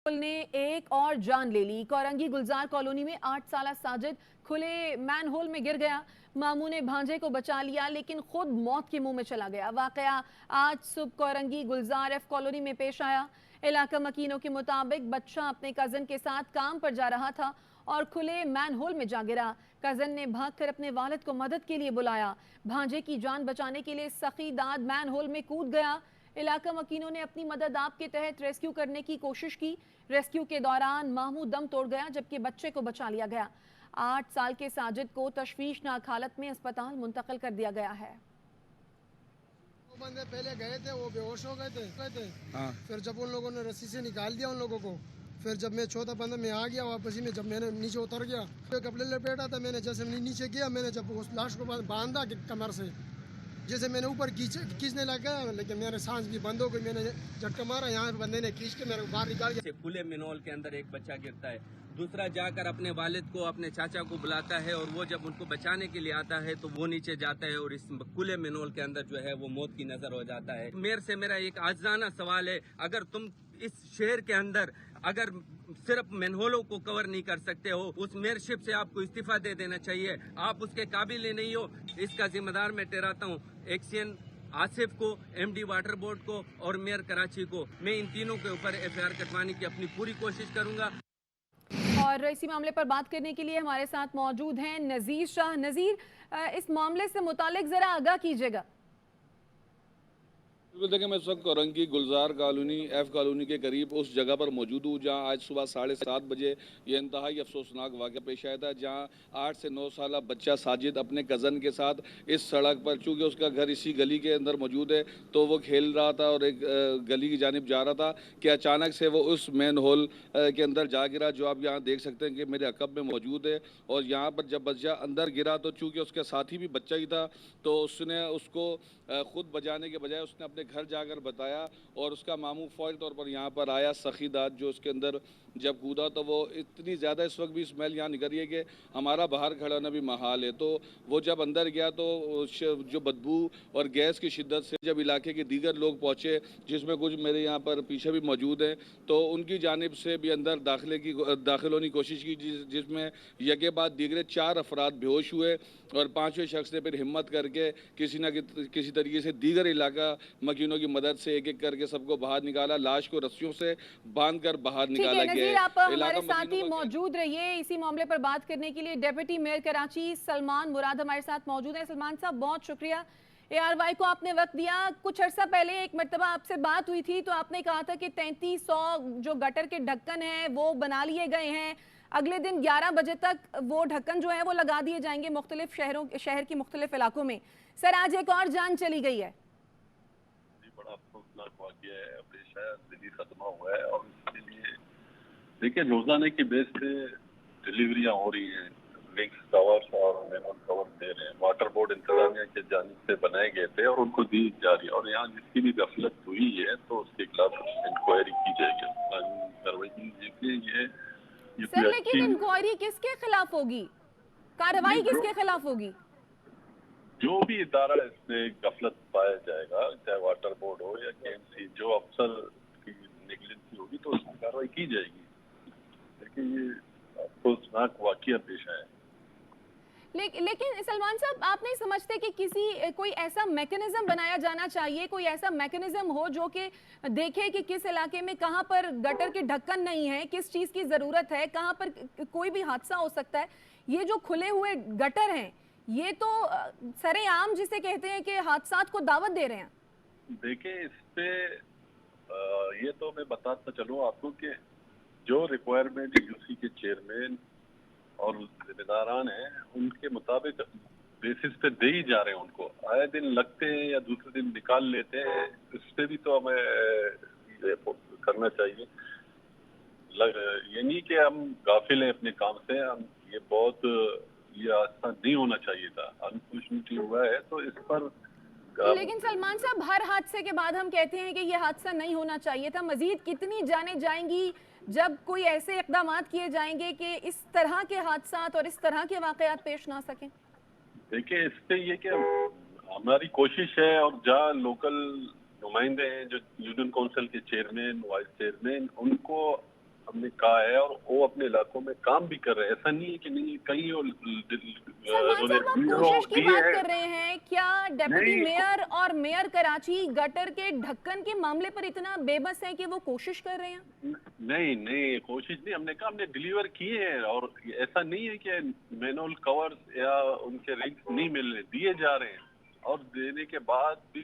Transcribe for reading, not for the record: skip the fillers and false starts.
نے ایک اور جان لے لی۔ کورنگی گلزار کالونی میں 8 سالہ ساجد کھلے مین ہول میں گر گیا۔ ماموں نے بھانجے کو بچا لیا لیکن خود موت کے منہ میں چلا گیا۔ واقعہ آج صبح کورنگی گلزار ایف کالونی میں پیش آیا۔ علاقہ مکینوں کے مطابق بچہ اپنے کزن کے ساتھ کام پر جا رہا تھا اور کھلے مین ہول میں جا گرا۔ کزن نے بھاگ کر اپنے والد کو مدد کے لیے بلایا۔ بھانجے کی جان بچانے کے لیے سخی داد مین ہول میں کود گیا۔ علاقہ مکینوں نے اپنی مدد آپ کے تحت ریسکیو کرنے کی کوشش کی۔ ریسکیو کے دوران ماموں دم توڑ گیا جبکہ بچے کو بچا لیا گیا۔ 8 سال کے ساجد کو تشویشناک حالت میں اسپتال منتقل کر دیا گیا ہے۔ وہ بندے پہلے گئے تھے، وہ بے ہوش ہو گئے تھے۔ پھر جب ان لوگوں نے رسی سے نکال دیا ان لوگوں کو، پھر جب میں چوتھا بندہ میں آ گیا واپس ہی میں، جب میں نے نیچے اتر گیا کپڑے لپیٹا تھا، میں نے جیسے نیچے گیا، میں نے جب اس لاش کو باندھا کمر سے، جیسے میں نے اوپر کھینچنے لگا لیکن میرے سانس بھی بند ہو گئی۔ میں نے جھٹکا مارا، یہاں بندے نے کھینچ کے میرے کو باہر نکال دیا۔ کھلے منول کے اندر ایک بچہ گرتا ہے، دوسرا جا کر اپنے والد کو اپنے چاچا کو بلاتا ہے اور وہ جب ان کو بچانے کے لیے آتا ہے تو وہ نیچے جاتا ہے اور اس کھلے منول کے اندر جو ہے وہ موت کی نظر ہو جاتا ہے۔ میرا ایک عاجزانہ سوال ہے، اگر تم اس شہر کے اندر اگر صرف مینہولوں کو کور نہیں کر سکتے ہو، اس میئرشپ سے آپ کو استعفیٰ دے دینا چاہیے۔ آپ اس کے قابل ہی نہیں ہو۔ اس کا ذمہ دار میں ٹھہراتا ہوں ایکسین آصف کو، ایم ڈی واٹر بورڈ کو اور میئر کراچی کو۔ میں ان تینوں کے اوپر ایف آئی آر کٹوانے کی اپنی پوری کوشش کروں گا۔ اور اسی معاملے پر بات کرنے کے لیے ہمارے ساتھ موجود ہیں نذیر شاہ۔ نذیر، اس معاملے سے متعلق ذرا آگاہ کیجیے گا۔ دیکھیں، میں اس وقت کورنگی گلزار کالونی ایف کالونی کے قریب اس جگہ پر موجود ہوں جہاں آج صبح 7:30 بجے یہ انتہائی افسوسناک واقعہ پیش آیا تھا، جہاں 8 سے 9 سالہ بچہ ساجد اپنے کزن کے ساتھ اس سڑک پر، چونکہ اس کا گھر اسی گلی کے اندر موجود ہے، تو وہ کھیل رہا تھا اور ایک گلی کی جانب جا رہا تھا کہ اچانک سے وہ اس مین ہول کے اندر جا گرا، جو آپ یہاں دیکھ سکتے ہیں کہ میرے عقب میں موجود ہے۔ اور یہاں پر جب بچہ اندر گرا تو چونکہ اس کے ساتھی بھی بچہ ہی تھا، تو اس نے اس کو خود بچانے کے بجائے اس نے اپنے گھر جا کر بتایا اور اس کا ماموں فوری طور پر یہاں پر آیا۔ سخی داد جو اس کے اندر جب کودا تو وہ اتنی زیادہ اس وقت بھی اسمیل یہاں نکل رہی ہے کہ ہمارا باہر کھڑا ہونا بھی محال ہے۔ تو وہ جب اندر گیا تو جو بدبو اور گیس کی شدت سے جب علاقے کے دیگر لوگ پہنچے، جس میں کچھ میرے یہاں پر پیچھے بھی موجود ہیں، تو ان کی جانب سے بھی اندر داخل ہونے کی کوشش کی، جس میں یکے بعد دیگرے 4 افراد بے ہوش ہوئے اور 5ویں شخص نے پھر ہمت کر کے کسی نہ کسی طریقے سے دیگر علاقہ مکینوں کی مدد سے ایک ایک کر کے سب کو باہر نکالا۔ لاش کو رسیوں سے باندھ کر باہر نکالا گیا۔ نذیر، آپ ہمارے ساتھ ہی موجود رہیے۔ اسی معاملے پر بات کرنے کے لیے ڈیپٹی میئر کراچی سلمان مراد ہمارے ساتھ موجود ہیں۔ سلمان صاحب، بہت شکریہ اے آر وائی کو آپ نے وقت دیا۔ کچھ عرصہ پہلے ایک مرتبہ آپ سے بات ہوئی تھی تو آپ نے کہا تھا کہ 3300 جو گٹر کے ڈھکن ہیں وہ بنا لیے گئے ہیں، اگلے دن 11 بجے تک وہ ڈھکن جو ہے وہ لگا دیے جائیں گے مختلف شہر کی مختلف علاقوں میں۔ سر، آج ایک اور جان چلی گئی ہے۔ بڑا افسوسناک واقعہ ہے، اپنے شاید دلی ختمہ ہوا ہے اور اس کے لیے دیکھیں روزانہ کی بیس پہ ڈلیوریاں ہو رہی ہیں، ونگز کورز اور مینول کور دے رہے ہیں، واٹر بورڈ انتظامیہ کے جانب سے بنائے گئے تھے اور ان کو دی جا رہی ہے، اور یہاں جس کی بھی غفلت ہوئی ہے تو اس کے خلاف انکوائری کی جائے گی، کارروائی کی جائے گی۔ یہ سر، لیکن انکوائری کس کے خلاف ہوگی؟ کارروائی کس کے خلاف ہوگی؟ جو بھی ادارہ اس سے غفلت پایا جائے گا، چاہے واٹر بورڈ ہو یا کے ایم سی، جو افسر کی نیگلیجنسی ہوگی تو اس کی کارروائی کی جائے گی۔ لیکن یہ افسوسناک واقعہ پیش آیا ہے۔ لیکن سلمان صاحب، آپ نہیں سمجھتے کہ کوئی ایسا میکنزم بنایا جانا چاہیے، کوئی ایسا میکنزم ہو جو کہ دیکھے کہ کس علاقے میں کہاں پر گٹر کے ڈھکن نہیں ہے، کس چیز کی ضرورت ہے، کہاں پر کوئی بھی حادثہ ہو سکتا ہے۔ یہ جو کھلے ہوئے گٹر ہیں یہ تو سرے عام جسے کہتے ہیں کہ حادثات کو دعوت دے رہے ہیں۔ دیکھیں اس پہ یہ تو میں بتاتا چلوں آپ کو کہ جو ریکوائرمنٹ یو سی کے چیئرمین اور ذمہ داران ہیں ان کے مطابق بیسس پہ دے ہی جا رہے ہیں، ان کو آئے دن لگتے ہیں یا دوسرے دن نکال لیتے ہیں، اس پہ بھی تو ہمیں کرنا چاہیے۔ یہ نہیں کہ ہم غافل ہیں اپنے کام سے، ہم یہ حادثہ نہیں ہونا چاہیے تھا، انفارچونیٹلی ہوا ہے تو اس پر۔ لیکن سلمان صاحب، ہر حادثے کے بعد ہم کہتے ہیں کہ یہ حادثہ نہیں ہونا چاہیے تھا۔ مزید کتنی جانیں جائیں گی جب کوئی ایسے اقدامات کیے جائیں گے کہ اس طرح کے حادثات اور اس طرح کے واقعات پیش نہ سکیں؟ دیکھیں اس پہ یہ کہ ہماری کوشش ہے، اور جہاں لوکل نمائندے ہیں جو یونین کونسل کے چیئرمین، وائس چیئرمین، ان کو کہا ہے اور وہ اپنے علاقوں میں کام بھی کر رہے ہیں. ایسا نہیں ہے کہ نہیں کہیں سلمان صاحب آپ کوشش کی بات کر رہے ہیں, کیا ڈپٹی میئر اور میئر کراچی گٹر کے ڈھکن کے معاملے پر اتنا بے بس ہے کہ وہ کوشش کر رہے ہیں؟ نہیں کوشش نہیں, ہم نے کہا ہم نے ڈیلیور کیے ہیں, اور ایسا نہیں ہے کہ مینول کور یا ان کے رنگس نہیں مل رہے, دیے جا رہے ہیں, اور دینے کے بعد بھی